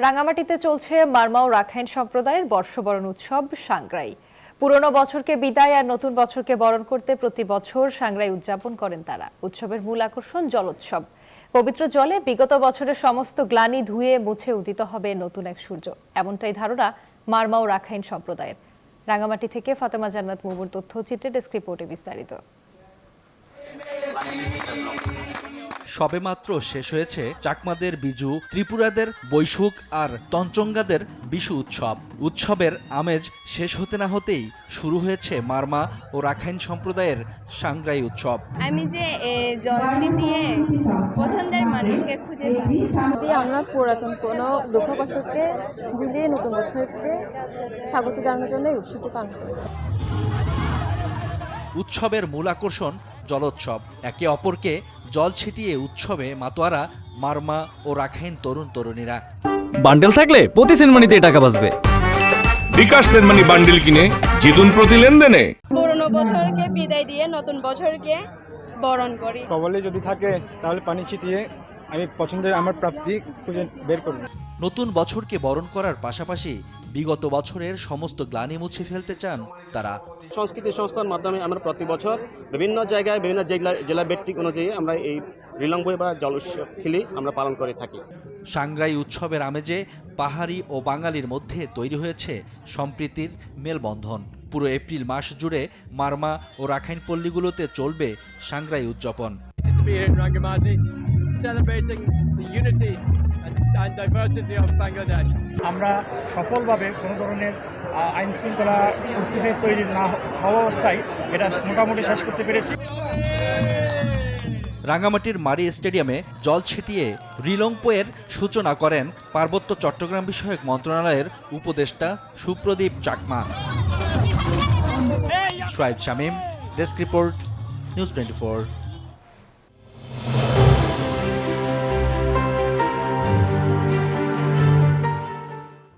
রাঙামাটিতে চলছে মারমা ও রাখাইন সম্প্রদায়ের বর্ষবরণ উৎসব সাংগ্রাই। পুরনো বছরকে বিদায় আর নতুন বছরকে বরণ করতে প্রতি বছর সাংগ্রাই উদযাপন করেন তারা। উৎসবের মূল আকর্ষণ জলোৎসব। পবিত্র জলে বিগত বছরের সমস্ত গ্লানি ধুয়ে মুছে উদিত হবে নতুন এক সূর্য, এমনটাই ধারণা মারমা ও রাখাইন সম্প্রদায়ের। রাঙামাটি থেকে ফাতেমা জান্নাত মুমুর তথ্যচিত্রে ডেস্ক রিপোর্টে বিস্তারিত। সবেমাত্র শেষ হয়েছে চাকমাদের বিজু, ত্রিপুরাদের বৈশুখ আর তঞ্চঙ্গাদের বিশু উৎসব। উৎসবের আমেজ শেষ হতে না হতেই শুরু হয়েছে মারমা ও রাখাইন সম্প্রদায়ের সাংগ্রাই উৎসব। আমি যে জল ছিটিয়ে পছন্দের মানুষকে খুঁজে পাই। আমরা পুরাতন কোনো দুঃখ কষ্টকে ভুলিয়ে নতুন বছরকে স্বাগত জানানোর জন্য এই উৎসবটি পালন করি। উৎসবের মূল আকর্ষণ জলোৎসব। একে অপরকে জল ছিটিয়ে উৎসবে মাতোয়ারা মারমা ও রাখাইন তরুণ তরুণীরা। বান্ডেল থাকলে প্রতি সেনমানিতে টাকা বাঁচবে। বিকাশ সেনমানি বান্ডেল কিনে জিতুন প্রতি লেনদেনে। পুরনো বছরকে বিদায় দিয়ে নতুন বছরকে বরণ করি। কবলে যদি থাকে তাহলে পানি ছিটিয়ে আমি পছন্দের আমার প্রাপ্তি খুঁজে বের করব। নতুন বছরকে বরণ করার পাশাপাশি বিগত বছরের সমস্ত গ্লানি মুছে ফেলতে চান তারা। সংস্কৃতি সংস্থার মাধ্যমে আমরা প্রতি বছর বিভিন্ন জায়গায় বিভিন্ন জেলা ভিত্তিক অনুযায়ী আমরা এই রিলংবই বা জল উৎসব খেলি আমরা পালন করে থাকি। সাংগ্রাই উৎসবের আমেজে পাহাড়ি ও বাঙালির মধ্যে তৈরি হয়েছে সম্প্রীতির মেলবন্ধন। পুরো এপ্রিল মাস জুড়ে মারমা ও রাখাইন পল্লীগুলোতে চলবে সাংগ্রাই উদযাপন। আমরা সফলভাবে কোনো ধরনের আইন শৃঙ্খলা পরিস্থিতি তৈরি না হওয়া অবস্থায় এটা মোটামুটি শেষ করতে পেরেছি। রাঙামাটির মারি স্টেডিয়ামে জল ছিটিয়ে রিলংপোয়ের সূচনা করেন পার্বত্য চট্টগ্রাম বিষয়ক মন্ত্রণালয়ের উপদেষ্টা Supradip Chakma. Shoaib Shamim, desk report, news 24।